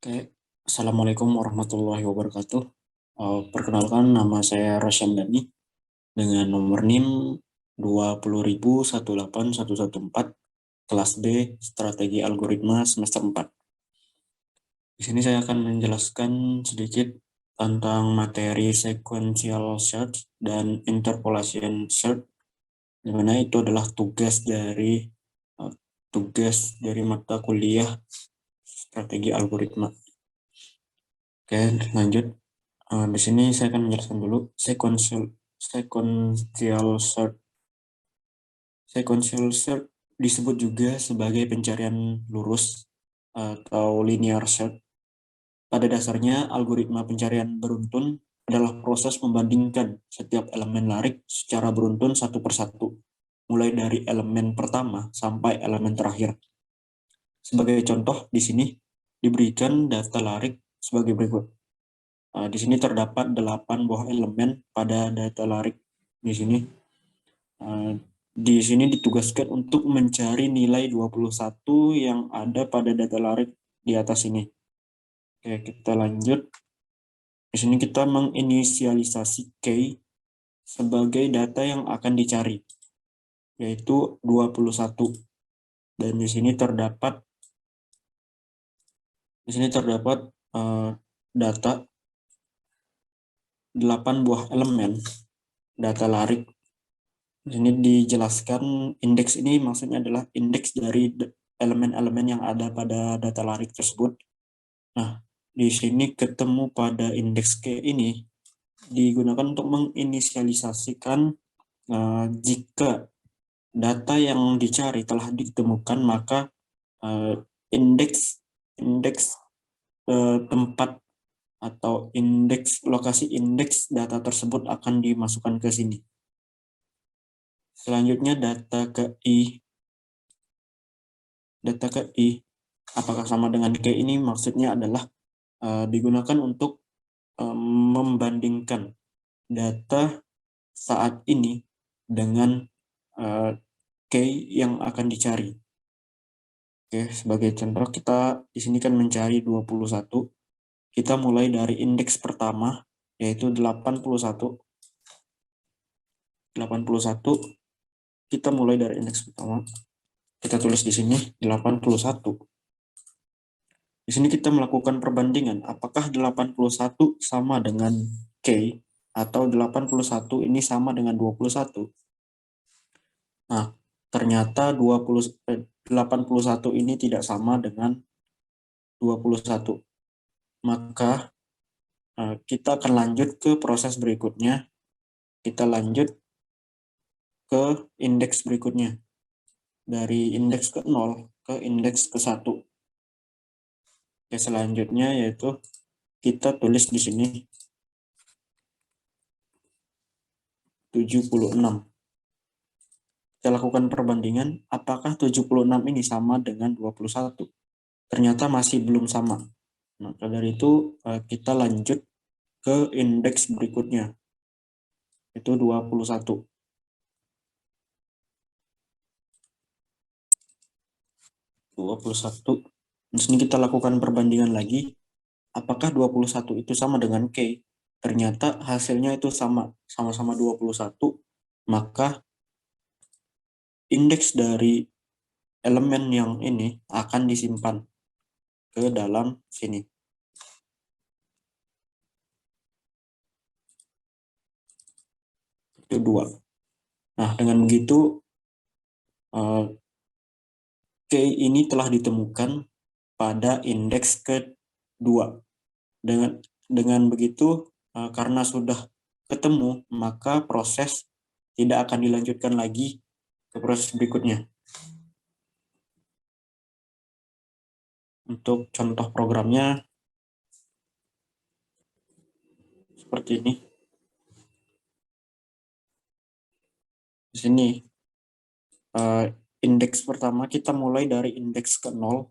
Oke, Assalamualaikum warahmatullahi wabarakatuh. Perkenalkan, nama saya Rasyamdani dengan nomor NIM 20.18114, kelas B, Strategi Algoritma semester 4. Di sini saya akan menjelaskan sedikit tentang materi sequential search dan interpolation search, di mana itu adalah tugas dari mata kuliah Strategi Algoritma. Oke, lanjut. Di sini saya akan menjelaskan dulu sequential search. Sequential search disebut juga sebagai pencarian lurus atau linear search. Pada dasarnya, algoritma pencarian beruntun adalah proses membandingkan setiap elemen larik secara beruntun satu persatu, mulai dari elemen pertama sampai elemen terakhir. Sebagai contoh, di sini diberikan data larik sebagai berikut. Di sini terdapat 8 buah elemen pada data larik. Di sini ditugaskan untuk mencari nilai 21 yang ada pada data larik di atas ini. Oke, kita lanjut. Di sini kita menginisialisasi K sebagai data yang akan dicari, yaitu 21. Dan di sini terdapat data 8 buah elemen data larik. Di sini dijelaskan indeks ini maksudnya adalah indeks dari elemen-elemen yang ada pada data larik tersebut. Nah, di sini ketemu pada indeks K ini digunakan untuk menginisialisasikan jika data yang dicari telah ditemukan, maka indeks tempat atau lokasi indeks data tersebut akan dimasukkan ke sini. Selanjutnya data ke I. Apakah sama dengan K ini? Maksudnya adalah digunakan untuk membandingkan data saat ini dengan K yang akan dicari. Oke, sebagai contoh kita di sini kan mencari 21. Kita mulai dari indeks pertama yaitu 81. 81 kita mulai dari indeks pertama. Kita tulis di sini 81. Di sini kita melakukan perbandingan apakah 81 sama dengan K atau 81 ini sama dengan 21. Nah, ternyata 81 ini tidak sama dengan 21. Maka kita akan lanjut ke proses berikutnya. Kita lanjut ke indeks berikutnya. Dari indeks ke 0 ke indeks ke 1. Oke, selanjutnya yaitu kita tulis di sini 76. Kita lakukan perbandingan apakah 76 ini sama dengan 21. Ternyata masih belum sama. Maka dari itu kita lanjut ke indeks berikutnya, itu 21. Di sini kita lakukan perbandingan lagi. Apakah 21 itu sama dengan K? Ternyata hasilnya itu sama-sama 21. Maka indeks dari elemen yang ini akan disimpan ke dalam sini. Itu 2. Nah, dengan begitu K ini telah ditemukan pada indeks ke-2. Dengan begitu, karena sudah ketemu, maka proses tidak akan dilanjutkan lagi ke proses berikutnya. Untuk contoh programnya seperti ini. Di sini indeks pertama kita mulai dari indeks ke 0,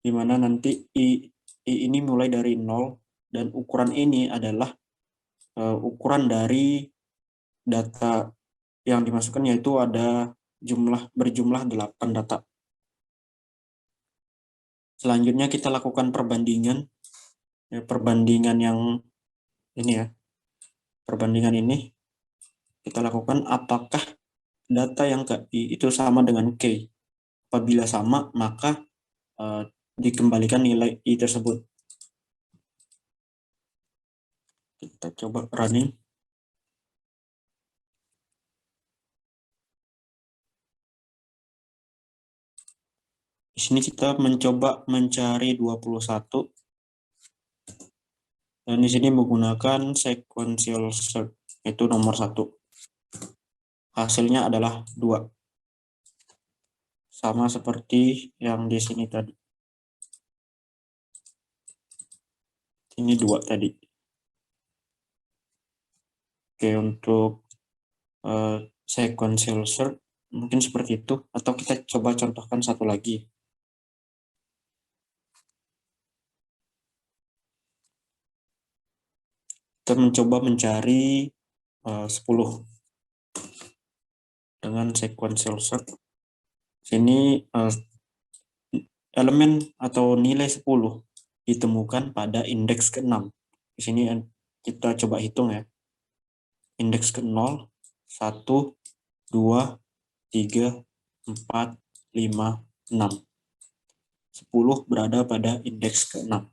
di mana nanti I ini mulai dari 0, dan ukuran ini adalah ukuran dari data yang dimasukkan, yaitu ada berjumlah 8 data. Selanjutnya kita lakukan perbandingan. Ya, perbandingan yang ini ya. Perbandingan ini kita lakukan apakah data yang ke I itu sama dengan K. Apabila sama, maka dikembalikan nilai I tersebut. Kita coba running. Di sini kita mencoba mencari 21. Dan di sini menggunakan sequential search, itu nomor 1. Hasilnya adalah 2. Sama seperti yang di sini tadi. Ini 2 tadi. Oke, untuk sequential search mungkin seperti itu. Atau kita coba contohkan satu lagi. Kita mencoba mencari 10 dengan sequential search. Sini elemen atau nilai 10 ditemukan pada indeks ke-6. Di sini kita coba hitung ya. Indeks ke-0, 1, 2, 3, 4, 5, 6. 10 berada pada indeks ke-6.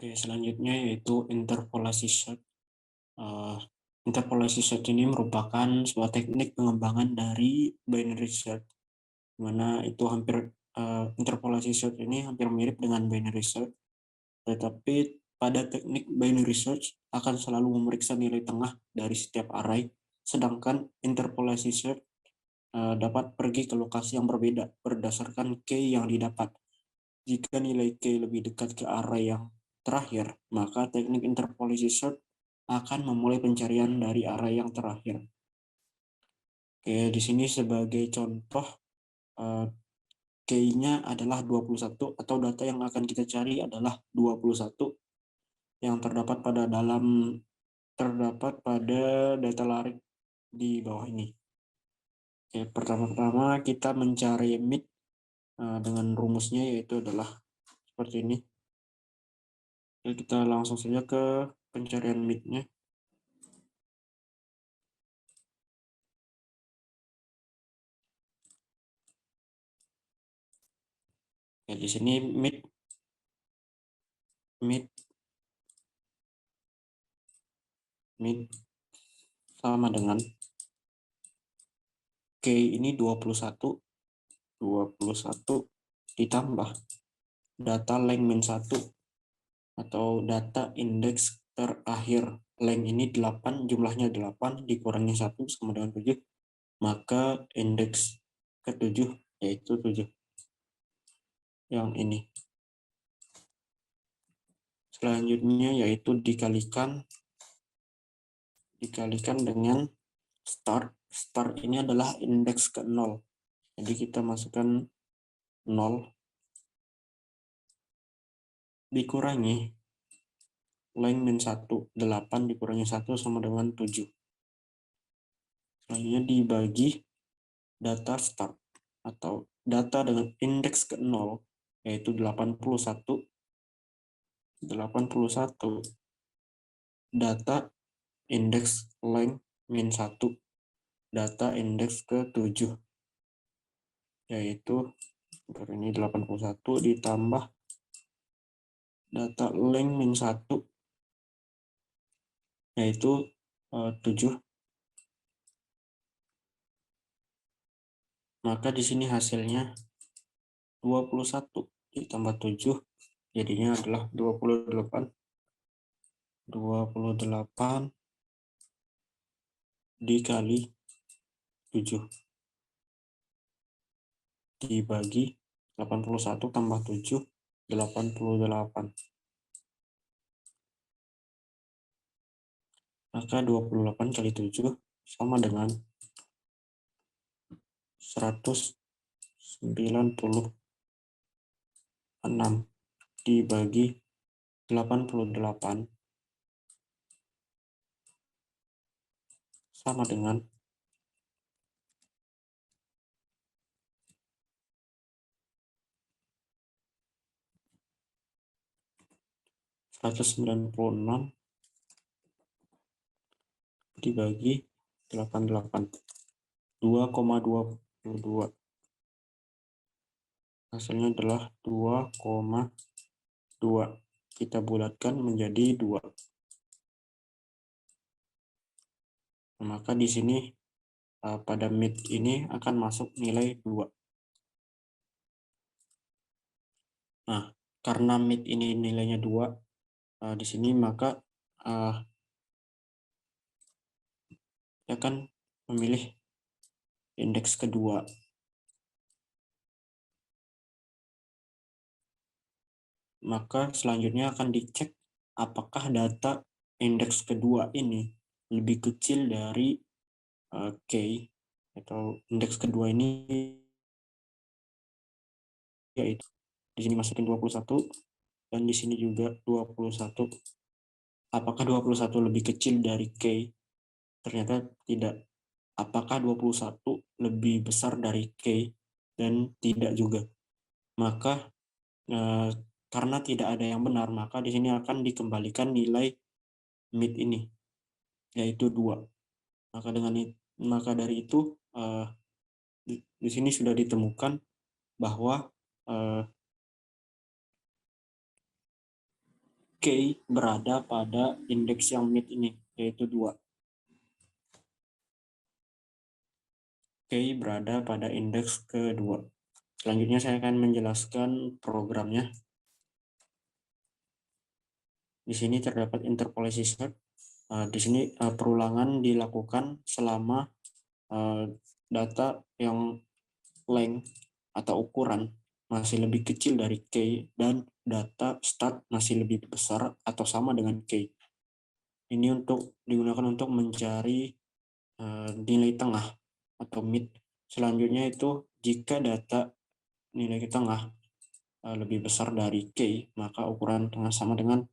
Oke, selanjutnya yaitu interpolasi search. Interpolasi search ini merupakan sebuah teknik pengembangan dari binary search, di mana itu hampir interpolasi search ini hampir mirip dengan binary search, tetapi pada teknik binary search akan selalu memeriksa nilai tengah dari setiap array, sedangkan interpolasi search dapat pergi ke lokasi yang berbeda berdasarkan key yang didapat. Jika nilai key lebih dekat ke array yang terakhir, maka teknik interpolasi search akan memulai pencarian dari array yang terakhir. Oke, di sini sebagai contoh, key-nya adalah 21 atau data yang akan kita cari adalah 21 yang terdapat pada data larik di bawah ini. Oke, pertama-tama kita mencari mid dengan rumusnya yaitu adalah seperti ini. Oke, kita langsung saja ke pencarian mid-nya. Ya, di sini mid sama dengan K ini 21 ditambah data length min 1 atau data indeks terakhir. Length ini 8, jumlahnya 8 dikurangi 1 sama dengan 7, maka indeks ke-7 yaitu 7. Yang ini. Selanjutnya yaitu dikalikan dengan start. Start ini adalah indeks ke-0. Jadi kita masukkan 0 dikurangi length min 1, 8 dikurangi 1 sama dengan 7. Selanjutnya dibagi data start atau data dengan indeks ke-0 yaitu 81 data indeks length min 1 data indeks ke-7 yaitu ini 81 ditambah data length min 1 yaitu 7. Maka di sini hasilnya 21 ditambah 7 jadinya adalah 28 dikali 7 dibagi 81 tambah 7, 88. Maka 28 kali 7 sama dengan 196 dibagi 88 sama dengan 196 dibagi 88, 2,22. Hasilnya adalah 2,2. Kita bulatkan menjadi 2. Maka di sini pada mid ini akan masuk nilai 2. Nah, karena mid ini nilainya 2 di sini, maka kita akan memilih indeks kedua. Maka selanjutnya akan dicek apakah data indeks kedua ini lebih kecil dari K, atau indeks kedua ini yaitu di sini masukin 21 dan di sini juga 21. Apakah 21 lebih kecil dari K? Ternyata tidak. Apakah 21 lebih besar dari K? Dan tidak juga. Maka karena tidak ada yang benar, maka di sini akan dikembalikan nilai mid ini, yaitu 2. Maka dari itu di sini sudah ditemukan bahwa K berada pada indeks yang mid ini, yaitu 2. K berada pada indeks kedua. Selanjutnya saya akan menjelaskan programnya. Di sini terdapat interpolasi set. Di sini perulangan dilakukan selama data yang length atau ukuran masih lebih kecil dari K dan data start masih lebih besar atau sama dengan K. Ini digunakan untuk mencari nilai tengah atau mid. Selanjutnya itu jika data nilai tengah lebih besar dari K, maka ukuran tengah sama dengan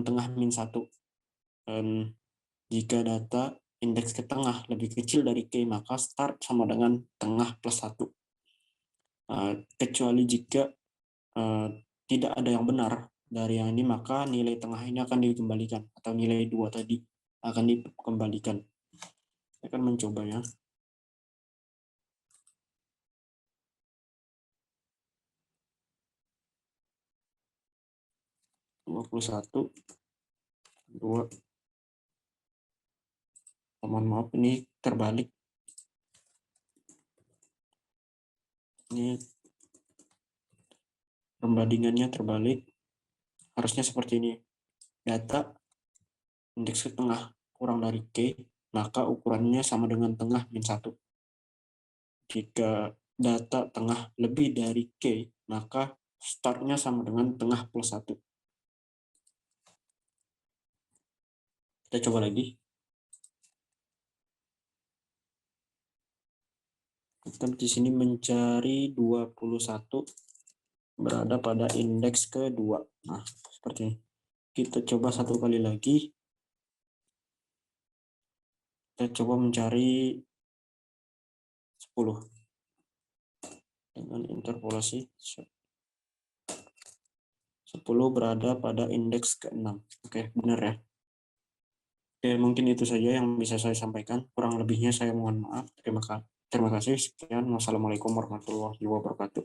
tengah min 1. Jika data indeks ke tengah lebih kecil dari K, maka start sama dengan tengah plus 1. Kecuali jika tidak ada yang benar dari yang ini, maka nilai tengah ini akan dikembalikan, atau nilai 2 tadi akan dikembalikan. Saya akan mencobanya. (21) 2. Mohon maaf, ini terbalik. Ini perbandingannya terbalik. Harusnya seperti ini. Data indeks ke tengah kurang dari K, maka ukurannya sama dengan tengah min 1. Jika data tengah lebih dari K, maka startnya sama dengan tengah plus 1. Kita coba lagi. Kita di sini mencari 21 berada pada indeks kedua. Nah, seperti ini. Kita coba satu kali lagi. Kita coba mencari 10 dengan interpolasi 10 berada pada indeks ke-6. Oke, benar ya. Oke, mungkin itu saja yang bisa saya sampaikan. Kurang lebihnya saya mohon maaf. Terima kasih. Sekian. Wassalamualaikum warahmatullahi wabarakatuh.